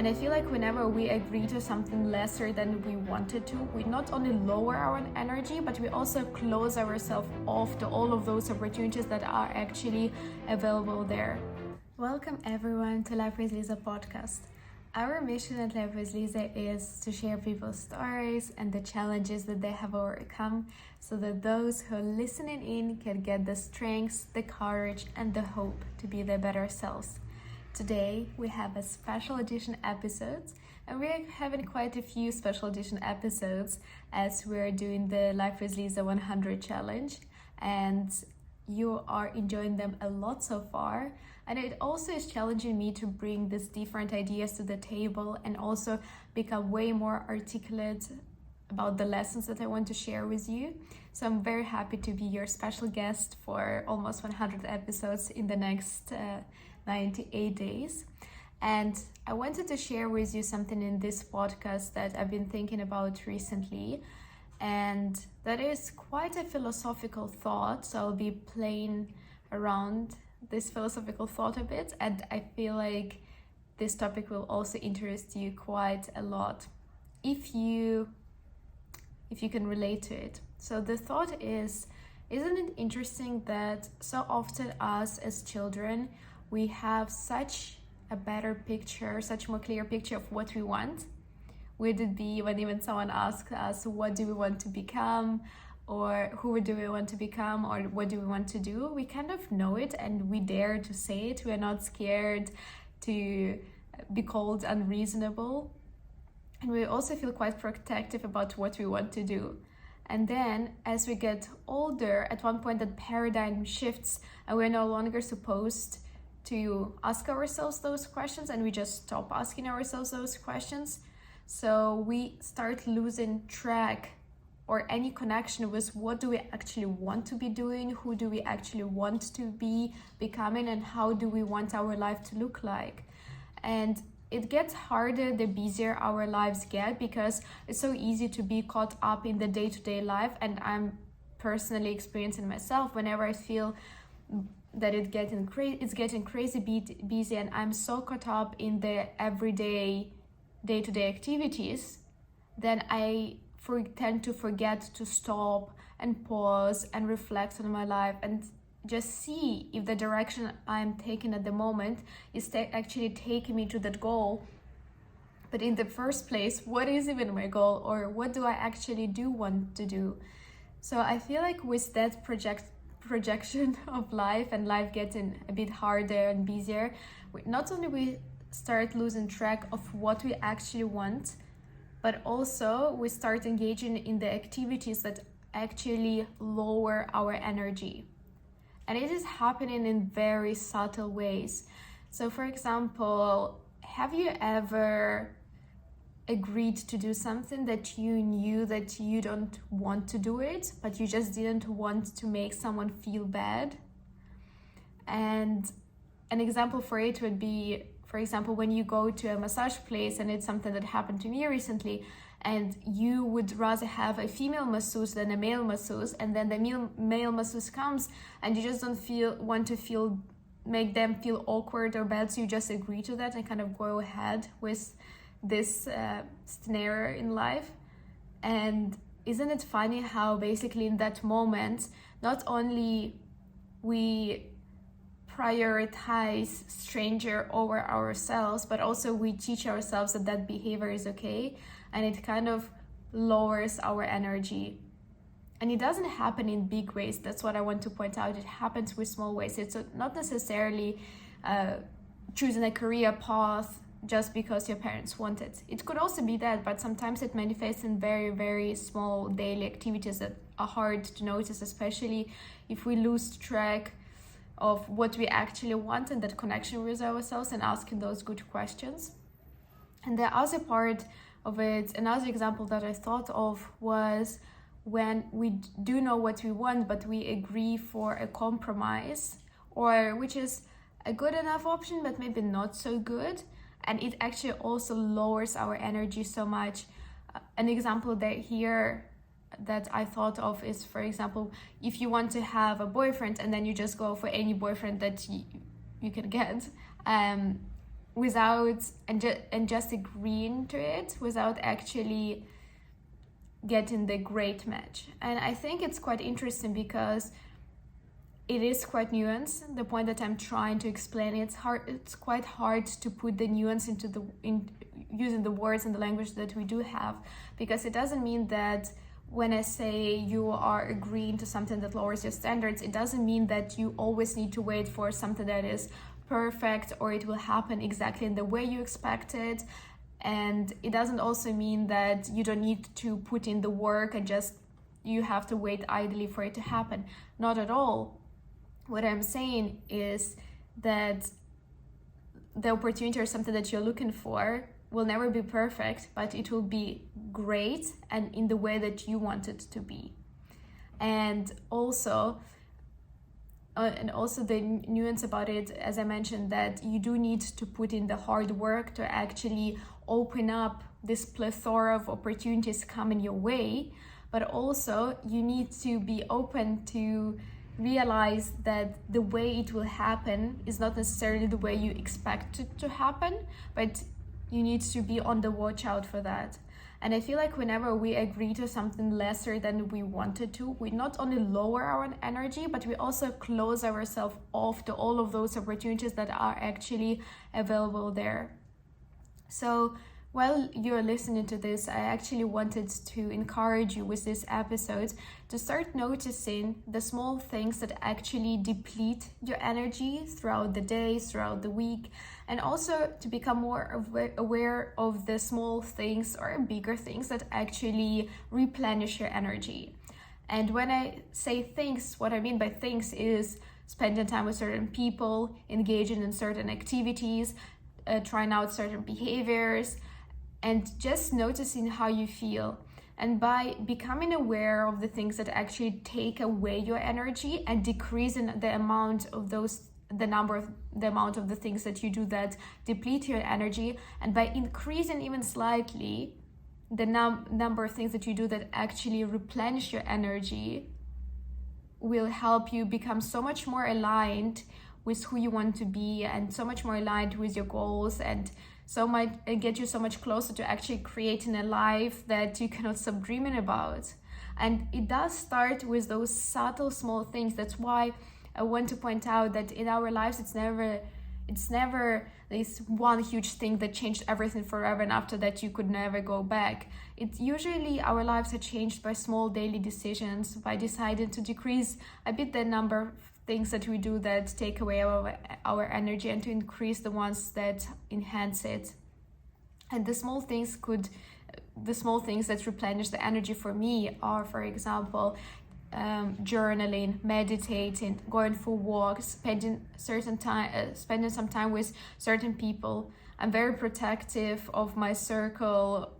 And I feel like whenever we agree to something lesser than we wanted to, we not only lower our energy, but we also close ourselves off to all of those opportunities that are actually available there. Welcome everyone to LifewithLiza podcast. Our mission at LifewithLiza is to share people's stories and the challenges that they have overcome so that those who are listening in can get the strength, the courage, and the hope to be their better selves. Today we have a special edition episode, and we're having quite a few special edition episodes as we're doing the LifewithLiza 100 challenge, and you are enjoying them a lot so far. And it also is challenging me to bring these different ideas to the table and also become way more articulate about the lessons that I want to share with you. So I'm very happy to be your special guest for almost 100 episodes in the next 98 days. And I wanted to share with you something in this podcast that I've been thinking about recently, and that is quite a philosophical thought. So I'll be playing around this philosophical thought a bit, and I feel like this topic will also interest you quite a lot if you can relate to it. So the thought is, isn't it interesting that so often us as children, we have such a better picture, such more clear picture of what we want? Would it be when even someone asks us, what do we want to become? Or who do we want to become? Or what do we want to do? We kind of know it and we dare to say it. We're not scared to be called unreasonable. And we also feel quite protective about what we want to do. And then as we get older, at one point that paradigm shifts and we're no longer supposed to ask ourselves those questions, and we just stop asking ourselves those questions. So we start losing track or any connection with what do we actually want to be doing, who do we actually want to be becoming, and how do we want our life to look like. And it gets harder the busier our lives get, because it's so easy to be caught up in the day-to-day life. And I'm personally experiencing myself whenever I feel that it's getting crazy busy, and I'm so caught up in the everyday day-to-day activities, then I tend to forget to stop and pause and reflect on my life and just see if the direction I'm taking at the moment is actually taking me to that goal. But in the first place, what is even my goal, or what do I actually do want to do? So I feel like with that projection of life and life getting a bit harder and busier, not only we start losing track of what we actually want, but also we start engaging in the activities that actually lower our energy. And it is happening in very subtle ways. So for example, have you ever agreed to do something that you knew that you don't want to do it, but you just didn't want to make someone feel bad? And an example for it would be, for example, when you go to a massage place, and it's something that happened to me recently, and you would rather have a female masseuse than a male masseuse, and then the male masseuse comes and you just don't want to make them feel awkward or bad, so you just agree to that and kind of go ahead with this scenario in life. And isn't it funny how basically in that moment, not only we prioritize stranger over ourselves, but also we teach ourselves that behavior is okay, and it kind of lowers our energy. And it doesn't happen in big ways. That's what I want to point out. It happens with small ways. It's not necessarily choosing a career path just because your parents want it. It could also be that, but sometimes it manifests in very, very small daily activities that are hard to notice, especially if we lose track of what we actually want and that connection with ourselves and asking those good questions. And the other part of it, another example that I thought of was when we do know what we want, but we agree for a compromise, or which is a good enough option, but maybe not so good. And it actually also lowers our energy so much. An example that I thought of is, for example, if you want to have a boyfriend and then you just go for any boyfriend that you can get, without and just agreeing to it without actually getting the great match. And I think it's quite interesting because it is quite nuanced. The point that I'm trying to explain, it's quite hard to put the nuance in using the words and the language that we do have, because it doesn't mean that when I say you are agreeing to something that lowers your standards, it doesn't mean that you always need to wait for something that is perfect or it will happen exactly in the way you expect it. And it doesn't also mean that you don't need to put in the work and just you have to wait idly for it to happen. Not at all. What I'm saying is that the opportunity or something that you're looking for will never be perfect, but it will be great and in the way that you want it to be. And also the nuance about it, as I mentioned, that you do need to put in the hard work to actually open up this plethora of opportunities coming your way, but also you need to be open to realize that the way it will happen is not necessarily the way you expect it to happen, but you need to be on the watch out for that. And I feel like whenever we agree to something lesser than we wanted to, we not only lower our energy, but we also close ourselves off to all of those opportunities that are actually available there. So while you're listening to this, I actually wanted to encourage you with this episode to start noticing the small things that actually deplete your energy throughout the day, throughout the week, and also to become more aware of the small things or bigger things that actually replenish your energy. And when I say things, what I mean by things is spending time with certain people, engaging in certain activities, trying out certain behaviors, and just noticing how you feel. And by becoming aware of the things that actually take away your energy and decreasing the amount of the amount of the things that you do that deplete your energy, and by increasing even slightly the number of things that you do that actually replenish your energy, will help you become so much more aligned with who you want to be and so much more aligned with your goals, and so might get you so much closer to actually creating a life that you cannot stop dreaming about. And it does start with those subtle small things. That's why I want to point out that in our lives it's never this one huge thing that changed everything forever and after that you could never go back. It's usually our lives are changed by small daily decisions, by deciding to decrease a bit the number of things that we do that take away our energy and to increase the ones that enhance it. And the small things that replenish the energy for me are, for example, journaling, meditating, going for walks, spending some time with certain people. I'm very protective of my circle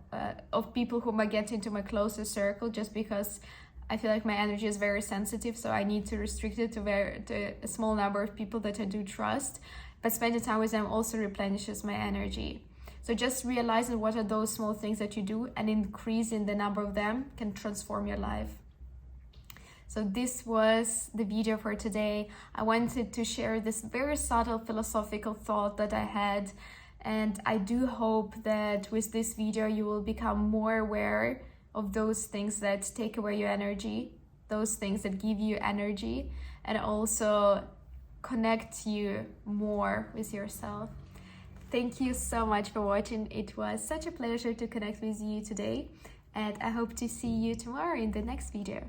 of people whom I get into my closest circle, just because I feel like my energy is very sensitive, so I need to restrict it to a small number of people that I do trust. But spending time with them also replenishes my energy. So just realizing what are those small things that you do and increasing the number of them can transform your life. So this was the video for today. I wanted to share this very subtle philosophical thought that I had, and I do hope that with this video you will become more aware of those things that take away your energy, those things that give you energy, and also connect you more with yourself. Thank you so much for watching. It was such a pleasure to connect with you today, and I hope to see you tomorrow in the next video.